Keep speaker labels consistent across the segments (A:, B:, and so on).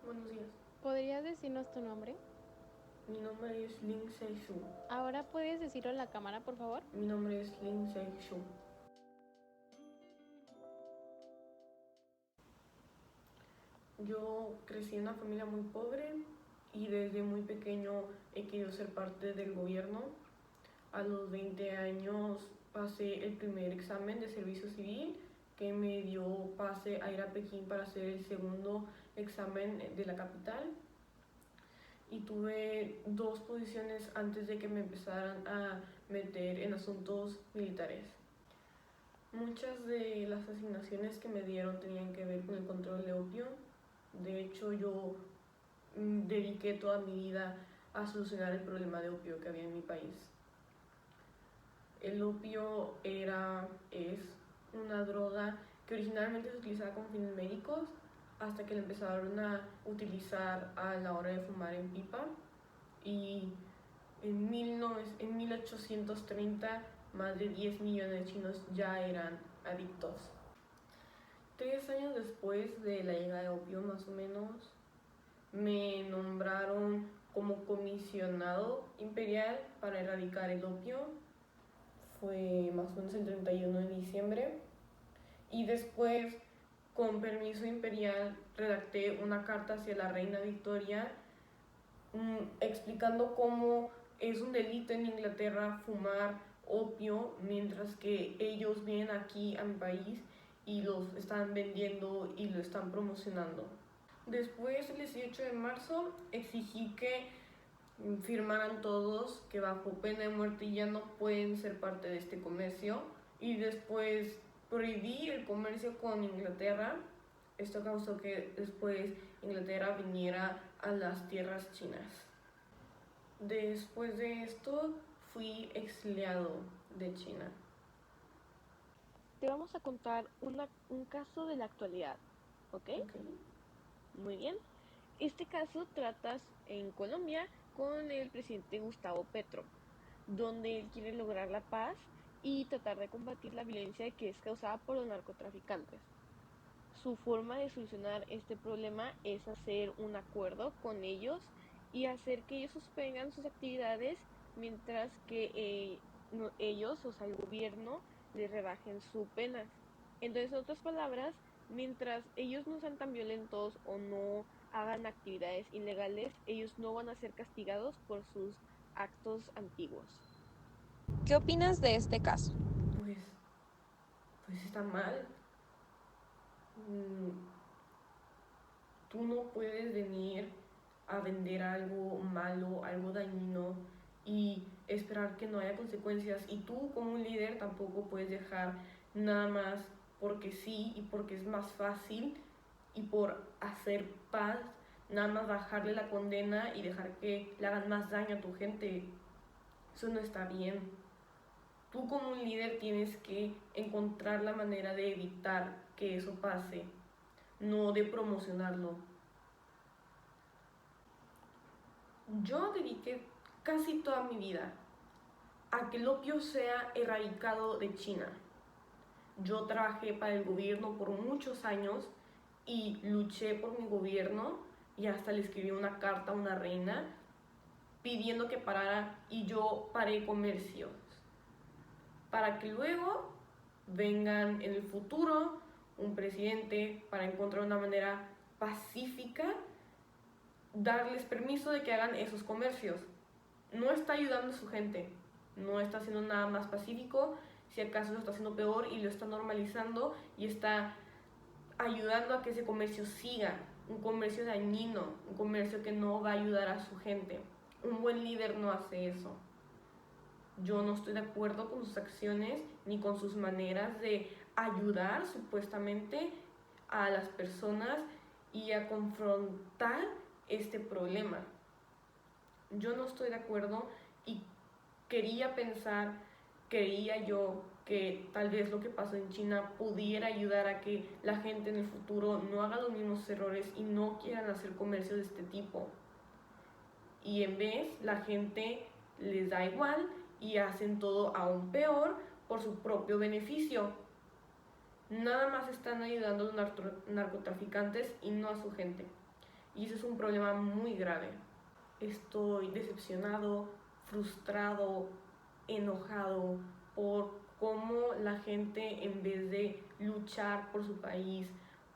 A: Buenos días.
B: ¿Podrías decirnos tu nombre?
A: Mi nombre es Lin Sei-shu.
B: Ahora puedes decirlo en la cámara, por favor.
A: Mi nombre es Lin Sei-shu. Yo crecí en una familia muy pobre y desde muy pequeño he querido ser parte del gobierno. A los 20 años pasé el primer examen de servicio civil que me dio pase a ir a Pekín para hacer el segundo examen de la capital. Y tuve 2 posiciones antes de que me empezaran a meter en asuntos militares. Muchas de las asignaciones que me dieron tenían que ver con el control de opio. De hecho, yo dediqué toda mi vida a solucionar el problema de opio que había en mi país. El opio es una droga que originalmente se utilizaba con fines médicos hasta que la empezaron a utilizar a la hora de fumar en pipa. Y en 1830 más de 10 millones de chinos ya eran adictos. 3 años después de la llegada de opio, más o menos, me nombraron como comisionado imperial para erradicar el opio. Fue más o menos el 31 de diciembre. Y después, con permiso imperial, redacté una carta hacia la reina Victoria explicando cómo es un delito en Inglaterra fumar opio, mientras que ellos vienen aquí a mi país y los están vendiendo y lo están promocionando. Después, el 18 de marzo, exigí que firmaran todos que bajo pena de muerte ya no pueden ser parte de este comercio, y después prohibí el comercio con Inglaterra. Esto causó que después Inglaterra viniera a las tierras chinas. Después de esto fui exiliado de China.
B: Te vamos a contar un caso de la actualidad, ¿ok?
A: Okay.
B: Muy bien. Este caso tratas en Colombia con el presidente Gustavo Petro, donde él quiere lograr la paz y tratar de combatir la violencia que es causada por los narcotraficantes. Su forma de solucionar este problema es hacer un acuerdo con ellos y hacer que ellos suspendan sus actividades mientras que ellos, o sea, el gobierno, les rebajen su penas. Entonces, en otras palabras, mientras ellos no sean tan violentos o no hagan actividades ilegales, ellos no van a ser castigados por sus actos antiguos.
C: ¿Qué opinas de este caso?
A: Pues, pues está mal. Tú no puedes venir a vender algo malo, algo dañino y esperar que no haya consecuencias. Y tú como un líder tampoco puedes dejar nada más porque sí y porque es más fácil y por hacer paz, nada más bajarle la condena y dejar que le hagan más daño a tu gente. Eso no está bien. Tú como un líder tienes que encontrar la manera de evitar que eso pase, no de promocionarlo. Yo dediqué casi toda mi vida a que el opio sea erradicado de China. Yo trabajé para el gobierno por muchos años y luché por mi gobierno, y hasta le escribí una carta a una reina pidiendo que parara, y yo paré comercios para que luego vengan en el futuro un presidente para encontrar una manera pacífica, darles permiso de que hagan esos comercios. No está ayudando a su gente, no está haciendo nada más pacífico, si acaso lo está haciendo peor y lo está normalizando y está ayudando a que ese comercio siga, un comercio dañino, un comercio que no va a ayudar a su gente. Un buen líder no hace eso. Yo no estoy de acuerdo con sus acciones ni con sus maneras de ayudar supuestamente a las personas y a confrontar este problema. Yo no estoy de acuerdo y creía yo que tal vez lo que pasó en China pudiera ayudar a que la gente en el futuro no haga los mismos errores y no quieran hacer comercio de este tipo. Y en vez, la gente les da igual y hacen todo aún peor por su propio beneficio. Nada más están ayudando a los narcotraficantes y no a su gente. y eso es un problema muy grave. Estoy decepcionado, frustrado, enojado por cómo la gente, en vez de luchar por su país,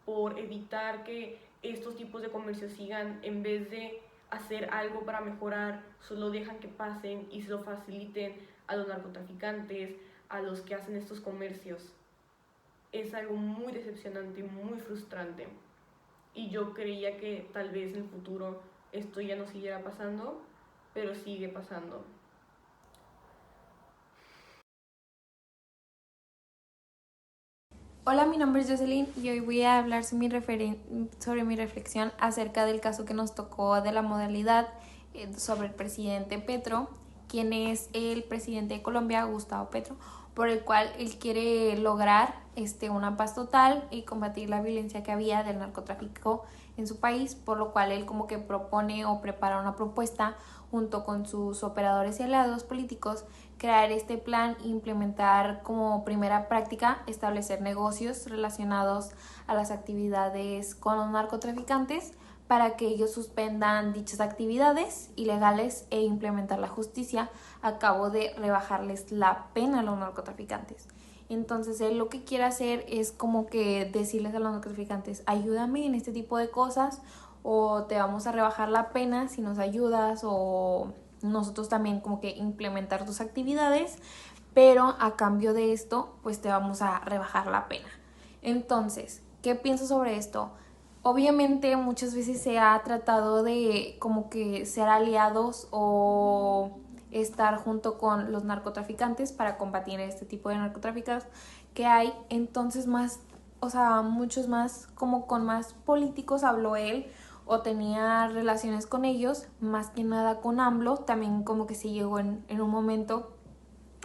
A: por evitar que estos tipos de comercios sigan, en vez de hacer algo para mejorar, solo dejan que pasen y se lo faciliten a los narcotraficantes, a los que hacen estos comercios. Es algo muy decepcionante y muy frustrante. Y yo creía que tal vez en el futuro esto ya no siguiera pasando, pero sigue pasando.
D: Hola, mi nombre es Jocelyn y hoy voy a hablar sobre mi reflexión acerca del caso que nos tocó de la modalidad sobre el presidente Petro, quien es el presidente de Colombia, Gustavo Petro, por el cual él quiere lograr una paz total y combatir la violencia que había del narcotráfico en su país, por lo cual él como que propone o prepara una propuesta junto con sus operadores y aliados políticos, crear este plan e implementar como primera práctica establecer negocios relacionados a las actividades con los narcotraficantes para que ellos suspendan dichas actividades ilegales e implementar la justicia a cabo de rebajarles la pena a los narcotraficantes. Entonces él lo que quiere hacer es como que decirles a los narcotraficantes, ayúdame en este tipo de cosas o te vamos a rebajar la pena si nos ayudas, o nosotros también como que implementar tus actividades, pero a cambio de esto pues te vamos a rebajar la pena. Entonces, ¿qué pienso sobre esto? Obviamente muchas veces se ha tratado de como que ser aliados o estar junto con los narcotraficantes para combatir este tipo de narcotráficos que hay. Entonces más, o sea, muchos más, como con más políticos habló él o tenía relaciones con ellos, más que nada con AMLO. También como que se llegó en un momento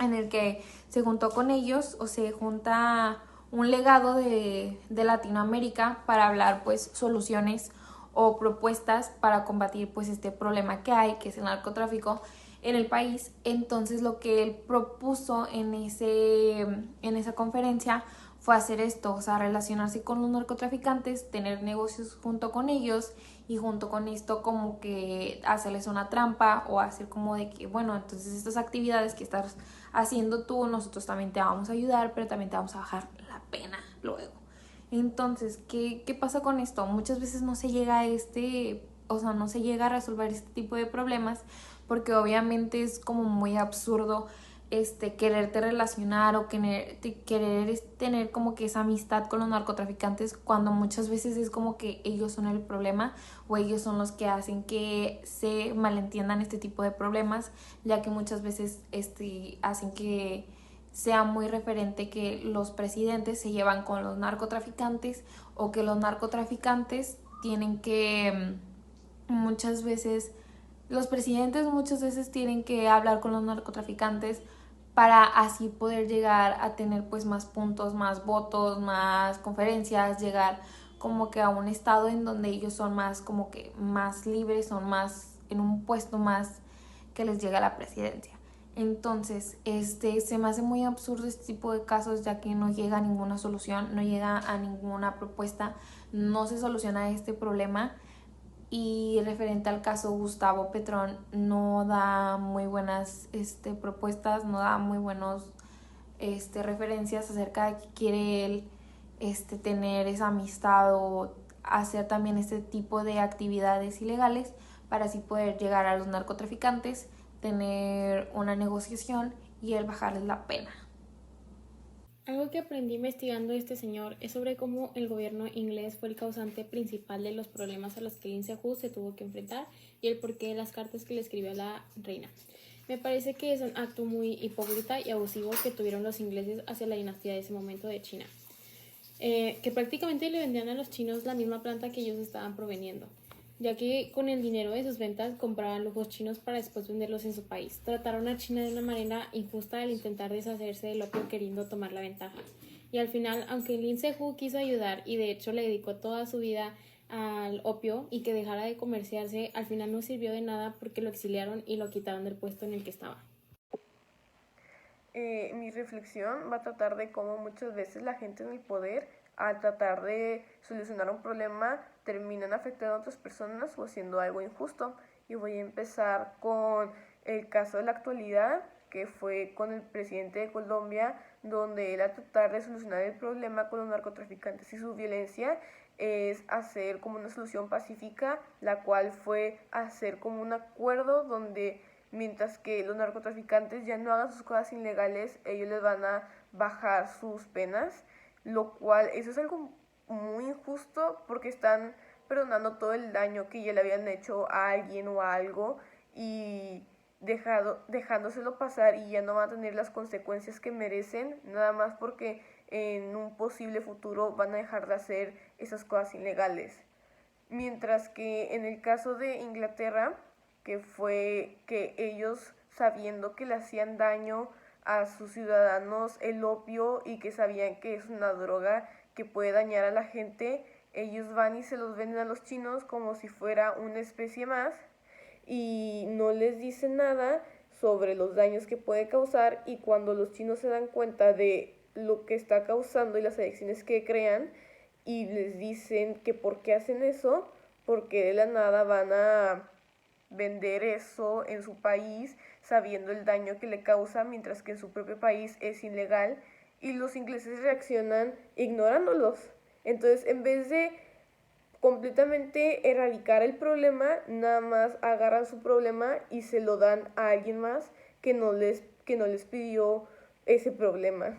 D: en el que se juntó con ellos o se junta un legado de Latinoamérica para hablar pues soluciones o propuestas para combatir pues este problema que hay, que es el narcotráfico en el país. Entonces lo que él propuso en esa conferencia fue hacer esto, o sea, relacionarse con los narcotraficantes, tener negocios junto con ellos y junto con esto como que hacerles una trampa o hacer como de que, bueno, entonces estas actividades que estás haciendo tú, nosotros también te vamos a ayudar, pero también te vamos a bajar la pena luego. Entonces, ¿qué pasa con esto? Muchas veces no se llega a no se llega a resolver este tipo de problemas porque obviamente es como muy absurdo quererte relacionar o querer tener como que esa amistad con los narcotraficantes cuando muchas veces es como que ellos son el problema o ellos son los que hacen que se malentiendan este tipo de problemas, ya que muchas veces hacen que sea muy referente que los presidentes se llevan con los narcotraficantes o que los narcotraficantes tienen que muchas veces los presidentes muchas veces tienen que hablar con los narcotraficantes para así poder llegar a tener pues más puntos, más votos, más conferencias, llegar como que a un estado en donde ellos son más como que más libres, son más en un puesto más que les llega a la presidencia. Entonces, se me hace muy absurdo este tipo de casos, ya que no llega a ninguna solución, no llega a ninguna propuesta, no se soluciona este problema. Y referente al caso Gustavo Petro, no da muy buenas propuestas, no da muy buenos referencias acerca de que quiere él tener esa amistad o hacer también este tipo de actividades ilegales para así poder llegar a los narcotraficantes, tener una negociación y él bajarles la pena.
E: Algo que aprendí investigando a este señor es sobre cómo el gobierno inglés fue el causante principal de los problemas a los que Lee Se-ju se tuvo que enfrentar y el porqué de las cartas que le escribió a la reina. Me parece que es un acto muy hipócrita y abusivo que tuvieron los ingleses hacia la dinastía de ese momento de China, que prácticamente le vendían a los chinos la misma planta que ellos estaban proveniendo, ya que con el dinero de sus ventas compraban lujos chinos para después venderlos en su país. Trataron a China de una manera injusta al intentar deshacerse del opio queriendo tomar la ventaja. Y al final, aunque Lee Se-ju quiso ayudar y de hecho le dedicó toda su vida al opio y que dejara de comerciarse, al final no sirvió de nada porque lo exiliaron y lo quitaron del puesto en el que estaba.
A: Mi reflexión va a tratar de cómo muchas veces la gente en el poder al tratar de solucionar un problema terminan afectando a otras personas o haciendo algo injusto. Y voy a empezar con el caso de la actualidad, que fue con el presidente de Colombia, donde él, a tratar de solucionar el problema con los narcotraficantes y su violencia, es hacer como una solución pacífica, la cual fue hacer como un acuerdo donde mientras que los narcotraficantes ya no hagan sus cosas ilegales, ellos les van a bajar sus penas, lo cual eso es algo muy injusto porque están perdonando todo el daño que ya le habían hecho a alguien o a algo y dejándoselo pasar, y ya no van a tener las consecuencias que merecen, nada más porque en un posible futuro van a dejar de hacer esas cosas ilegales. Mientras que en el caso de Inglaterra, que fue que ellos, sabiendo que le hacían daño a sus ciudadanos el opio y que sabían que es una droga que puede dañar a la gente, ellos van y se los venden a los chinos como si fuera una especie más y no les dicen nada sobre los daños que puede causar, y cuando los chinos se dan cuenta de lo que está causando y las adicciones que crean y les dicen que por qué hacen eso, porque de la nada van a vender eso en su país sabiendo el daño que le causa, mientras que en su propio país es ilegal, y los ingleses reaccionan ignorándolos. Entonces, en vez de completamente erradicar el problema, nada más agarran su problema y se lo dan a alguien más que no les pidió ese problema.